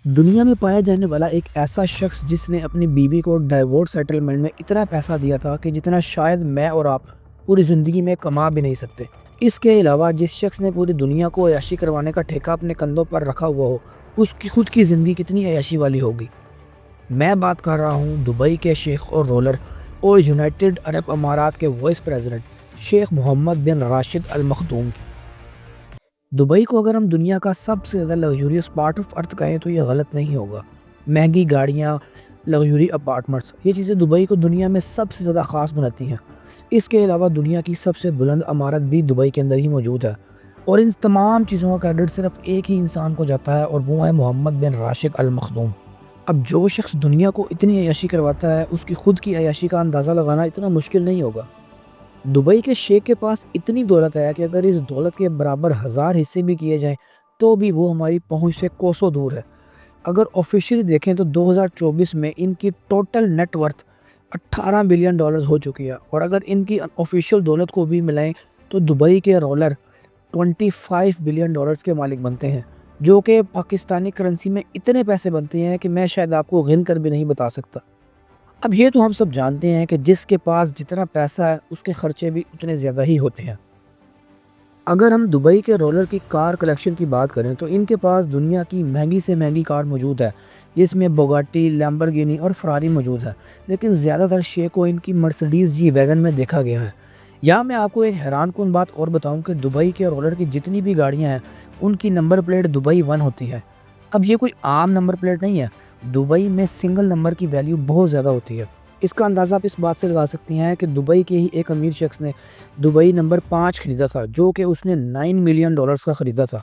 دنیا میں پایا جانے والا ایک ایسا شخص جس نے اپنی بیوی کو ڈائیورس سیٹلمنٹ میں اتنا پیسہ دیا تھا کہ جتنا شاید میں اور آپ پوری زندگی میں کما بھی نہیں سکتے۔ اس کے علاوہ جس شخص نے پوری دنیا کو عیاشی کروانے کا ٹھیکہ اپنے کندھوں پر رکھا ہوا ہو، اس کی خود کی زندگی کتنی عیاشی والی ہوگی۔ میں بات کر رہا ہوں دبئی کے شیخ اور رولر اور یونائٹڈ عرب امارات کے وائس پریزیڈنٹ شیخ محمد بن راشد المخدوم کی۔ دبئی کو اگر ہم دنیا کا سب سے زیادہ لگژریس پارٹ آف ارتھ کہیں تو یہ غلط نہیں ہوگا۔ مہنگی گاڑیاں، لگژری اپارٹمنٹس، یہ چیزیں دبئی کو دنیا میں سب سے زیادہ خاص بناتی ہیں۔ اس کے علاوہ دنیا کی سب سے بلند عمارت بھی دبئی کے اندر ہی موجود ہے، اور ان تمام چیزوں کا کریڈٹ صرف ایک ہی انسان کو جاتا ہے، اور وہ ہے محمد بن راشد المخدوم۔ اب جو شخص دنیا کو اتنی عیاشی کرواتا ہے، اس کی خود کی عیاشی کا اندازہ لگانا اتنا مشکل نہیں ہوگا۔ دبئی کے شیخ کے پاس اتنی دولت ہے کہ اگر اس دولت کے برابر 1000 حصے بھی کیے جائیں تو بھی وہ ہماری پہنچ سے کوسوں دور ہے۔ اگر آفیشیلی دیکھیں تو 2024 میں ان کی total net worth 18 billion dollars ہو چکی ہے، اور اگر ان کی آفیشیل دولت کو بھی ملائیں تو دبئی کے رولر 25 بلین ڈالرز کے مالک بنتے ہیں، جو کہ پاکستانی کرنسی میں اتنے پیسے بنتے ہیں کہ میں شاید آپ کو گن کر بھی نہیں بتا سکتا۔ اب یہ تو ہم سب جانتے ہیں کہ جس کے پاس جتنا پیسہ ہے اس کے خرچے بھی اتنے زیادہ ہی ہوتے ہیں۔ اگر ہم دبئی کے رولر کی کار کلیکشن کی بات کریں تو ان کے پاس دنیا کی مہنگی سے مہنگی کار موجود ہے، جس میں بوگاٹی، لیمبرگینی اور فراری موجود ہے، لیکن زیادہ تر شیخ کو ان کی مرسڈیز جی ویگن میں دیکھا گیا ہے۔ یا میں آپ کو ایک حیران کن بات اور بتاؤں کہ دبئی کے رولر کی جتنی بھی گاڑیاں ہیں ان کی نمبر پلیٹ دبئی 1 ہوتی ہے۔ اب یہ کوئی عام نمبر پلیٹ نہیں ہے، دبئی میں سنگل نمبر کی ویلیو بہت زیادہ ہوتی ہے۔ اس کا اندازہ آپ اس بات سے لگا سکتے ہیں کہ دبئی کے ہی ایک امیر شخص نے دبئی نمبر 5 خریدا تھا، جو کہ اس نے 9 ملین ڈالرز کا خریدا تھا،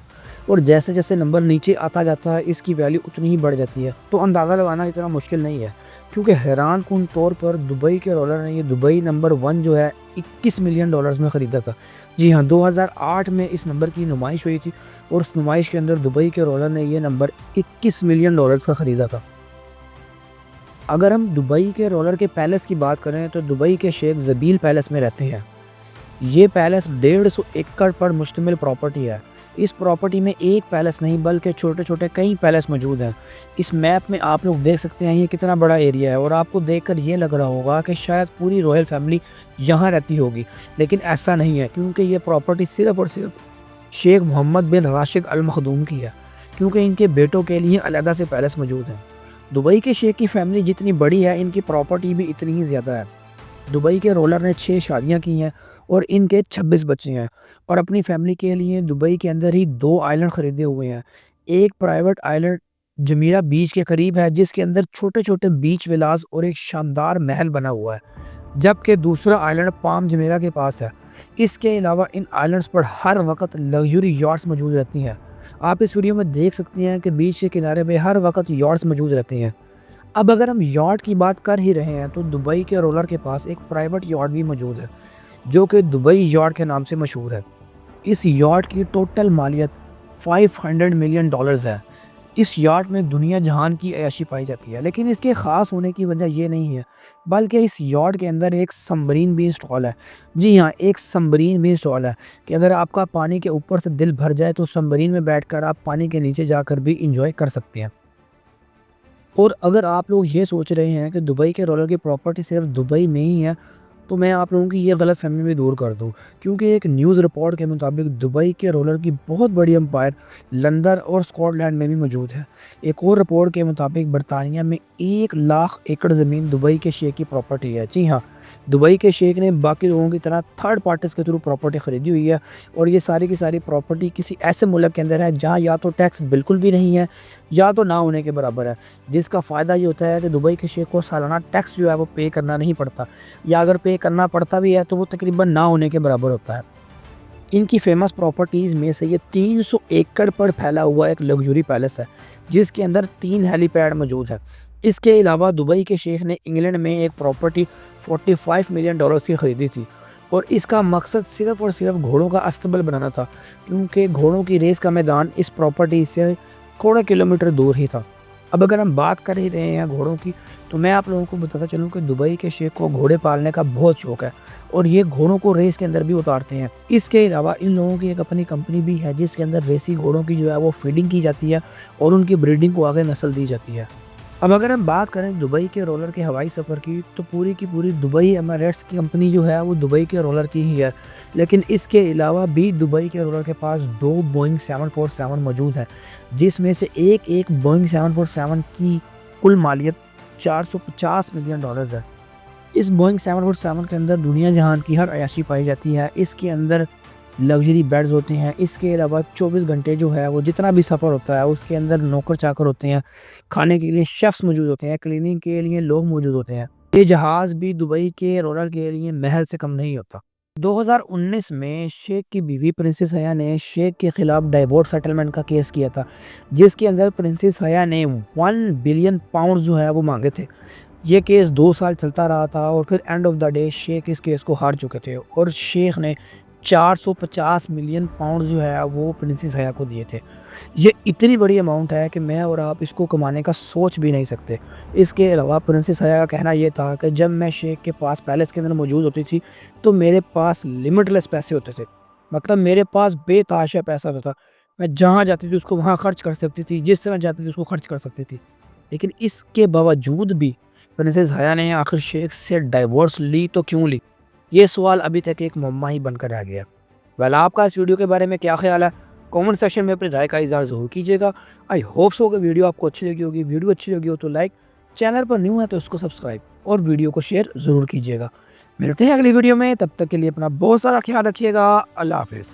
اور جیسے جیسے نمبر نیچے آتا جاتا ہے اس کی ویلیو اتنی ہی بڑھ جاتی ہے۔ تو اندازہ لگانا اتنا مشکل نہیں ہے، کیونکہ حیران کن طور پر دبئی کے رولر نے یہ دبئی نمبر 1 جو ہے 21 ملین ڈالرز میں خریدا تھا۔ جی ہاں، 2008 میں اس نمبر کی نمائش ہوئی تھی، اور اس نمائش کے اندر دبئی کے رولر نے یہ نمبر 21 ملین ڈالرز کا خریدا تھا۔ اگر ہم دبئی کے رولر کے پیلس کی بات کریں تو دبئی کے شیخ زبیل پیلس میں رہتے ہیں۔ یہ پیلس 150 ایکڑ پر مشتمل پراپرٹی ہے۔ اس پراپرٹی میں ایک پیلس نہیں بلکہ چھوٹے چھوٹے کئی پیلس موجود ہیں۔ اس میپ میں آپ لوگ دیکھ سکتے ہیں یہ کتنا بڑا ایریا ہے، اور آپ کو دیکھ کر یہ لگ رہا ہوگا کہ شاید پوری رائل فیملی یہاں رہتی ہوگی، لیکن ایسا نہیں ہے، کیونکہ یہ پراپرٹی صرف اور صرف شیخ محمد بن راشد المخدوم کی ہے، کیونکہ ان کے بیٹوں کے لیے علیحدہ سے پیلس موجود ہیں۔ دبئی کے شیخ کی فیملی جتنی بڑی ہے، ان کی پراپرٹی بھی اتنی ہی زیادہ ہے۔ دبئی کے رولر نے 6 شادیاں کی ہیں اور ان کے 26 بچے ہیں، اور اپنی فیملی کے لیے دبئی کے اندر ہی 2 آئلینڈ خریدے ہوئے ہیں۔ ایک پرائیویٹ آئلینڈ جمیرہ بیچ کے قریب ہے، جس کے اندر چھوٹے چھوٹے بیچ ولاز اور ایک شاندار محل بنا ہوا ہے، جبکہ دوسرا آئلینڈ پام جمیرہ کے پاس ہے۔ اس کے علاوہ ان آئلینڈز پر ہر وقت لگژری یاٹس موجود رہتی ہیں۔ آپ اس ویڈیو میں دیکھ سکتے ہیں کہ بیچ کے کنارے پہ ہر وقت یاٹس موجود رہتے ہیں۔ اب اگر ہم یاٹ کی بات کر ہی رہے ہیں تو دبئی کے رولر کے پاس ایک پرائیویٹ یاٹ بھی موجود ہے، جو کہ دبئی یاٹ کے نام سے مشہور ہے۔ اس یاٹ کی ٹوٹل مالیت 500 ملین ڈالرز ہے۔ اس یاٹ میں دنیا جہان کی عیاشی پائی جاتی ہے، لیکن اس کے خاص ہونے کی وجہ یہ نہیں ہے، بلکہ اس یاٹ کے اندر ایک سمبرین بھی انسٹال ہے۔ جی ہاں، ایک سمبرین بھی انسٹال ہے کہ اگر آپ کا پانی کے اوپر سے دل بھر جائے تو سمبرین میں بیٹھ کر آپ پانی کے نیچے جا کر بھی انجوائے کر سکتے ہیں۔ اور اگر آپ لوگ یہ سوچ رہے ہیں کہ دبئی کے رولر کی پراپرٹی صرف دبئی میں ہی ہے، تو میں آپ لوگوں کی یہ غلط فہمی بھی دور کر دوں، کیونکہ ایک نیوز رپورٹ کے مطابق دبئی کے رولر کی بہت بڑی امپائر لندن اور اسکاٹ لینڈ میں بھی موجود ہے۔ ایک اور رپورٹ کے مطابق برطانیہ میں 1 لاکھ ایکڑ زمین دبئی کے شیخ کی پراپرٹی ہے۔ جی ہاں، دبئی کے شیخ نے باقی لوگوں کی طرح تھرڈ پارٹیز کے تھرو پراپرٹی خریدی ہوئی ہے، اور یہ ساری کی ساری پراپرٹی کسی ایسے ملک کے اندر ہے جہاں یا تو ٹیکس بالکل بھی نہیں ہے یا تو نہ ہونے کے برابر ہے، جس کا فائدہ یہ ہوتا ہے کہ دبئی کے شیخ کو سالانہ ٹیکس جو ہے وہ پے کرنا نہیں پڑتا، یا اگر پے کرنا پڑتا بھی ہے تو وہ تقریباً نہ ہونے کے برابر ہوتا ہے۔ ان کی فیمس پراپرٹیز میں سے یہ 300 ایکڑ پر پھیلا ہوا ایک لگژری پیلس ہے، جس کے اندر 3 ہیلی پیڈ موجود ہے۔ اس کے علاوہ دبئی کے شیخ نے انگلینڈ میں ایک پراپرٹی 45 ملین ڈالرز کی خریدی تھی، اور اس کا مقصد صرف اور صرف گھوڑوں کا استبل بنانا تھا، کیونکہ گھوڑوں کی ریس کا میدان اس پراپرٹی سے تھوڑے کلومیٹر دور ہی تھا۔ اب اگر ہم بات کر ہی رہے ہیں گھوڑوں کی تو میں آپ لوگوں کو بتاتا چلوں کہ دبئی کے شیخ کو گھوڑے پالنے کا بہت شوق ہے اور یہ گھوڑوں کو ریس کے اندر بھی اتارتے ہیں۔ اس کے علاوہ ان لوگوں کی ایک اپنی کمپنی بھی ہے جس کے اندر ریسی گھوڑوں کی جو ہے وہ فیڈنگ کی جاتی ہے اور ان کی بریڈنگ کو آگے نسل دی جاتی ہے۔ اب اگر ہم بات کریں دبئی کے رولر کے ہوائی سفر کی تو پوری کی پوری دبئی ایمریٹس کی کمپنی جو ہے وہ دبئی کے رولر کی ہی ہے، لیکن اس کے علاوہ بھی دبئی کے رولر کے پاس 2 بوئنگ 747 موجود ہیں، جس میں سے ایک بوئنگ 747 کی کل مالیت $450 ملین ہے۔ اس بوئنگ 747 کے اندر دنیا جہان کی ہر عیاشی پائی جاتی ہے۔ اس کے اندر لگژری بیڈز ہوتے ہیں، اس کے علاوہ 24 گھنٹے جو ہے وہ جتنا بھی سفر ہوتا ہے اس کے اندر نوکر چاکر ہوتے ہیں، کھانے کے لیے شیفز موجود ہوتے ہیں، کلیننگ کے لیے لوگ موجود ہوتے ہیں۔ یہ جہاز بھی دبئی کے رولر کے لیے محل سے کم نہیں ہوتا۔ 2019 میں شیخ کی بیوی پرنسس حیا نے شیخ کے خلاف ڈائیورس سیٹلمنٹ کا کیس کیا تھا، جس کے اندر پرنسس حیا نے 1 بلین پاؤنڈ جو ہے وہ مانگے تھے۔ یہ کیس 2 سال چلتا رہا تھا اور پھر and of the day Sheikh us case کو ہار چکے تھے اور شیخ نے 450 ملین پاؤنڈ جو ہے وہ پرنسس حیا کو دیے تھے۔ یہ اتنی بڑی اماؤنٹ ہے کہ میں اور آپ اس کو کمانے کا سوچ بھی نہیں سکتے۔ اس کے علاوہ پرنسس حیا کا کہنا یہ تھا کہ جب میں شیخ کے پاس پیلس کے اندر موجود ہوتی تھی تو میرے پاس لمٹ لیس پیسے ہوتے تھے، مطلب میرے پاس بے تحاشا پیسہ ہوتا تھا، میں جہاں جاتی تھی اس کو وہاں خرچ کر سکتی تھی، جس طرح جاتی تھی اس کو خرچ کر سکتی تھی۔ لیکن اس کے باوجود بھی پرنسس حیا نے آخر شیخ سے ڈائیورس لی تو کیوں لی؟ یہ سوال ابھی تک ایک معمہ ہی بن کر رہ گیا۔ آپ کا اس ویڈیو کے بارے میں کیا خیال ہے؟ کامنٹ سیکشن میں اپنی رائے کا اظہار ضرور کیجیے گا۔ آئی ہوپ سو کہ ویڈیو آپ کو اچھی لگی ہوگی۔ ویڈیو اچھی لگی ہو تو لائک، چینل پر نیو ہے تو اس کو سبسکرائب اور ویڈیو کو شیئر ضرور کیجیے گا۔ ملتے ہیں اگلی ویڈیو میں، تب تک کے لیے اپنا بہت سارا خیال رکھیے گا۔ اللہ حافظ۔